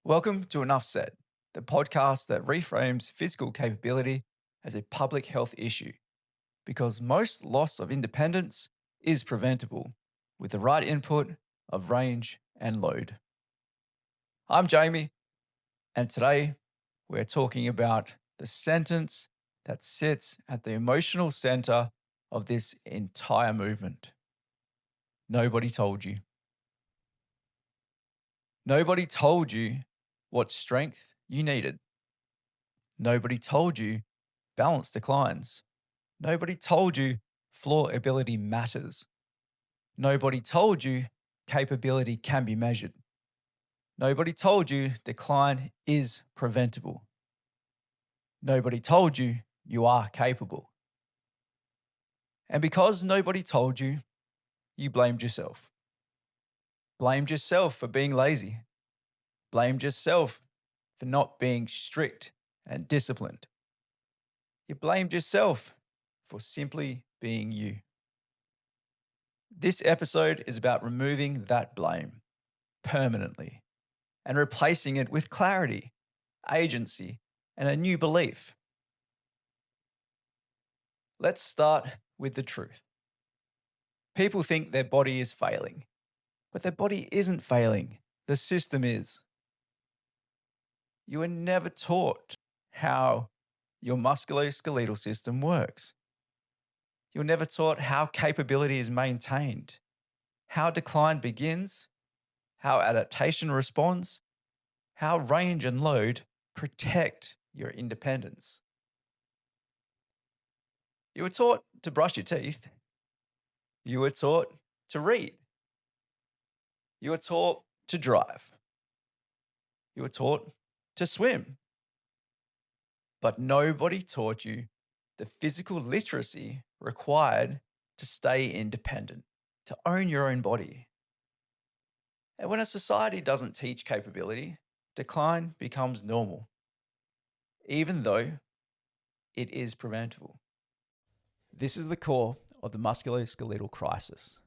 Welcome to Enough Said, the podcast that reframes physical capability as a public health issue, because most loss of independence is preventable with the right input of range and load. I'm Jamie, and today we're talking about the sentence that sits at the emotional center of this entire movement. Nobody told you. Nobody told you what strength you needed. Nobody told you balance declines. Nobody told you floor ability matters. Nobody told you capability can be measured. Nobody told you decline is preventable. Nobody told you you are capable. And because nobody told you, you blamed yourself. Blamed yourself for being lazy. Blamed yourself for not being strict and disciplined. You blamed yourself for simply being you. This episode is about removing that blame permanently and replacing it with clarity, agency, and a new belief. Let's start with the truth. People think their body is failing, but their body isn't failing. The system is. You were never taught how your musculoskeletal system works. You were never taught how capability is maintained, how decline begins, how adaptation responds, how range and load protect your independence. You were taught to brush your teeth. You were taught to read. You were taught to drive. You were taught to swim. But nobody taught you the physical literacy required to stay independent, to own your own body. And when a society doesn't teach capability, decline becomes normal, even though it is preventable. This is the core of the musculoskeletal crisis.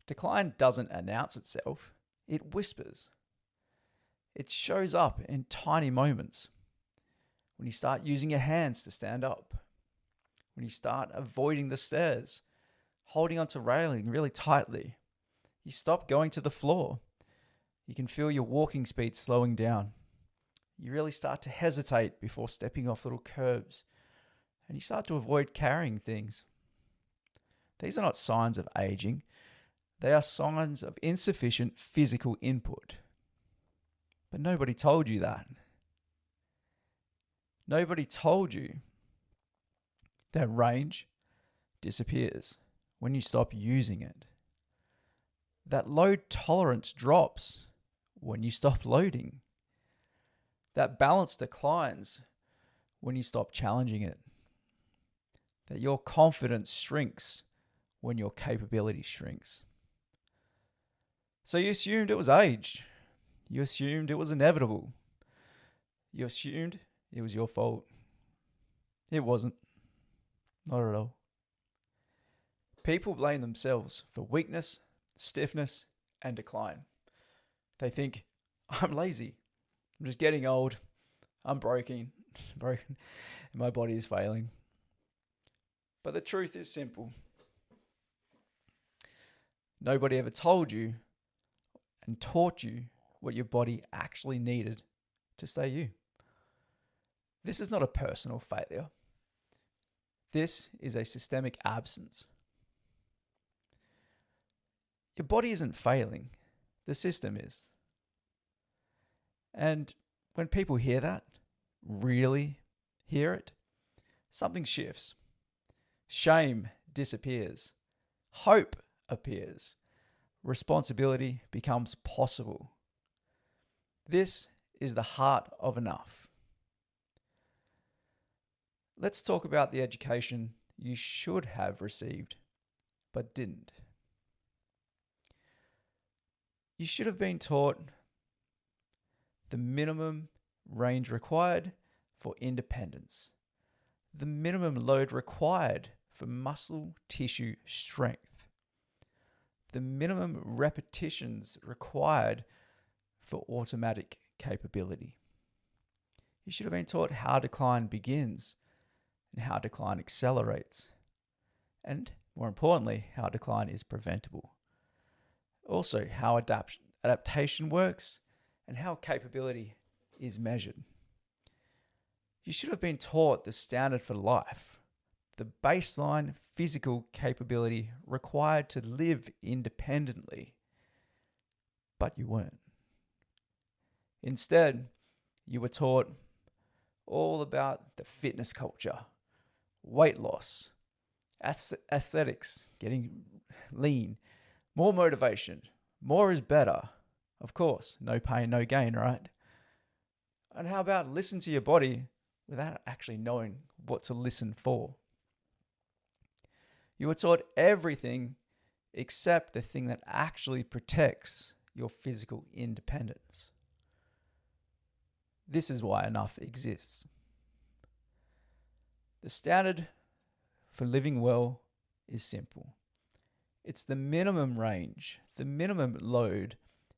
Decline doesn't announce itself, it whispers. It shows up in tiny moments. When you start using your hands to stand up, when you start avoiding the stairs, holding onto railing really tightly, you stop going to the floor. You can feel your walking speed slowing down. You really start to hesitate before stepping off little curbs, and you start to avoid carrying things. These are not signs of aging. They are signs of insufficient physical input. But nobody told you that. Nobody told you that range disappears when you stop using it. That load tolerance drops when you stop loading. That balance declines when you stop challenging it. That your confidence shrinks when your capability shrinks. So you assumed it was age. You assumed it was inevitable. You assumed it was your fault. It wasn't. Not at all. People blame themselves for weakness, stiffness, and decline. They think, I'm lazy. I'm just getting old. I'm broken, and my body is failing. But the truth is simple. Nobody ever told you and taught you what your body actually needed to stay you. This is not a personal failure. This is a systemic absence. Your body isn't failing. The system is. And when people hear that, really hear it, something shifts. Shame disappears. Hope appears. Responsibility becomes possible. This is the heart of enough. Let's talk about the education you should have received, but didn't. You should have been taught the minimum range required for independence, the minimum load required for muscle tissue strength, the minimum repetitions required for automatic capability. You should have been taught how decline begins and how decline accelerates, and more importantly, how decline is preventable. Also, how adaptation works and how capability is measured. You should have been taught the standard for life, the baseline physical capability required to live independently, but you weren't. Instead, you were taught all about the fitness culture, weight loss, aesthetics, getting lean, more motivation, more is better. Of course, no pain, no gain, right? And how about listen to your body without actually knowing what to listen for? You were taught everything except the thing that actually protects your physical independence. This is why enough exists. The standard for living well is simple. It's the minimum range, the minimum load,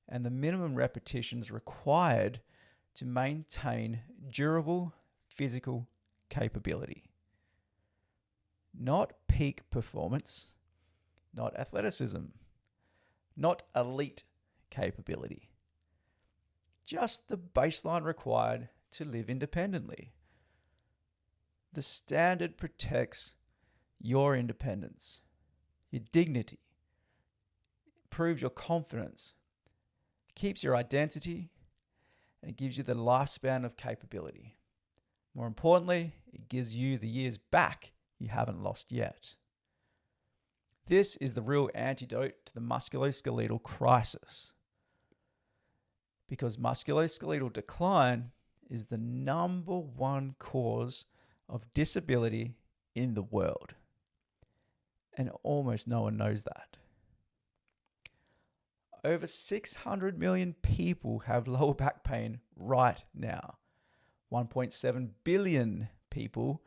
and the minimum repetitions required to maintain durable physical capability. Not peak performance, not athleticism, not elite capability. Just the baseline required to live independently. The standard protects your independence, your dignity, improves your confidence, keeps your identity, and it gives you the lifespan of capability. More importantly, it gives you the years back you haven't lost yet. This is the real antidote to the musculoskeletal crisis, because musculoskeletal decline is the number one cause of disability in the world. And almost no one knows that. Over 600 million people have lower back pain right now. 1.7 billion people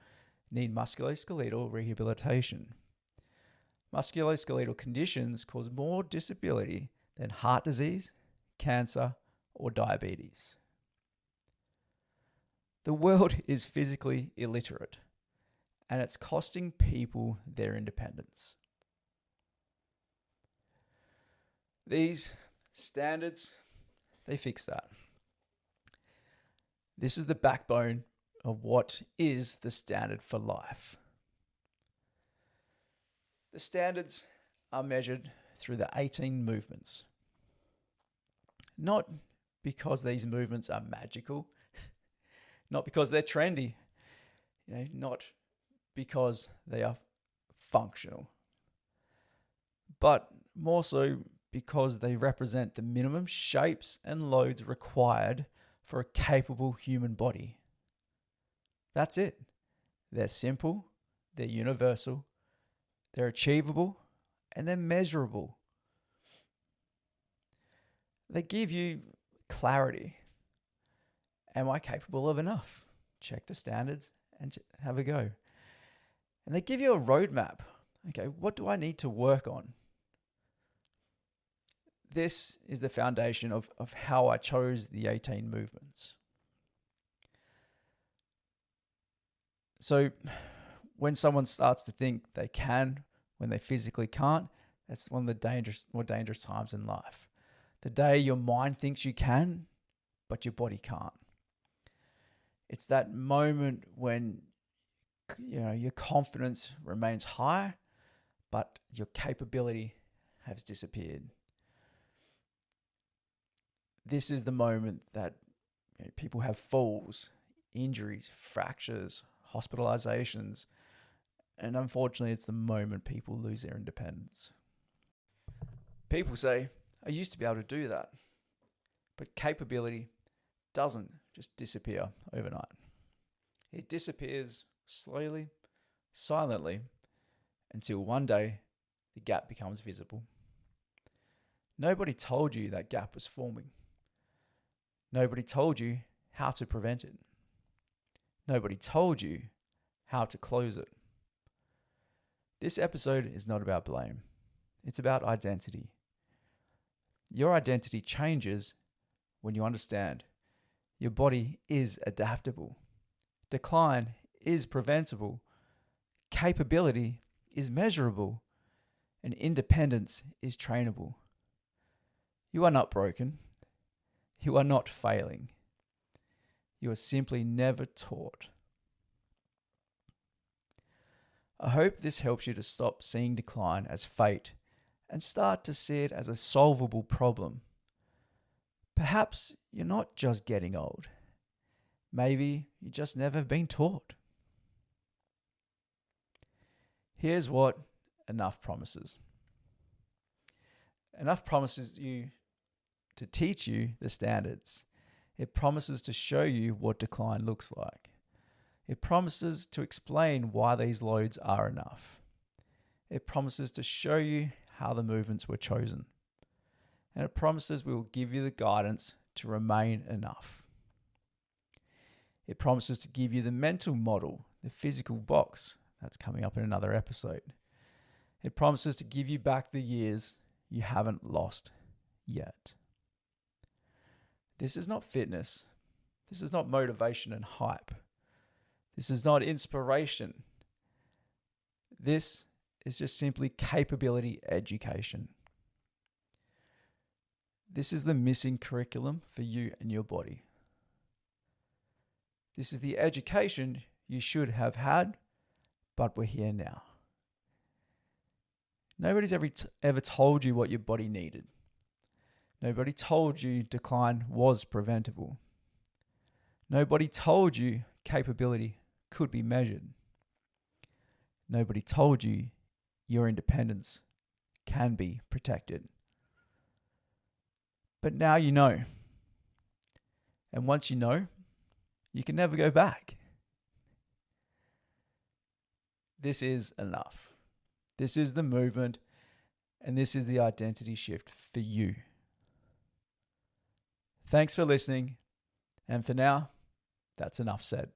need musculoskeletal rehabilitation. Musculoskeletal conditions cause more disability than heart disease, cancer, or diabetes. The world is physically illiterate, and it's costing people their independence. These standards, they fix that. This is the backbone of what is the standard for life. The standards are measured through the 18 movements. Not because these movements are magical, not because they're trendy, not because they are functional, but more so because they represent the minimum shapes and loads required for a capable human body. That's it. They're simple, they're universal, they're achievable, and they're measurable. They give you clarity. Am I capable of enough? Check the standards and have a go. And they give you a roadmap. Okay, what do I need to work on? This is the foundation of how I chose the 18 movements. So when someone starts to think they can when they physically can't, that's one of the more dangerous times in life. The day your mind thinks you can, but your body can't. It's that moment when your confidence remains high, but your capability has disappeared. This is the moment that people have falls, injuries, fractures, hospitalizations, and unfortunately, it's the moment people lose their independence. People say, I used to be able to do that, but capability doesn't just disappear overnight. It disappears slowly, silently, until one day the gap becomes visible. Nobody told you that gap was forming. Nobody told you how to prevent it. Nobody told you how to close it. This episode is not about blame. It's about identity. Your identity changes when you understand your body is adaptable, decline is preventable, capability is measurable, and independence is trainable. You are not broken. You are not failing. You are simply never taught. I hope this helps you to stop seeing decline as fate and start to see it as a solvable problem. Perhaps you're not just getting old. Maybe you just never been taught. Here's what enough promises. Enough promises you to teach you the standards. It promises to show you what decline looks like. It promises to explain why these loads are enough. It promises to show you how the movements were chosen. And it promises we will give you the guidance to remain enough. It promises to give you the mental model, the physical box. That's coming up in another episode. It promises to give you back the years you haven't lost yet. This is not fitness. This is not motivation and hype. This is not inspiration. This is just simply capability education. This is the missing curriculum for you and your body. This is the education you should have had, but we're here now. Nobody's ever told you what your body needed. Nobody told you decline was preventable. Nobody told you capability could be measured. Nobody told you your independence can be protected. But now you know. And once you know, you can never go back. This is enough. This is the movement, and this is the identity shift for you. Thanks for listening, and for now, that's enough said.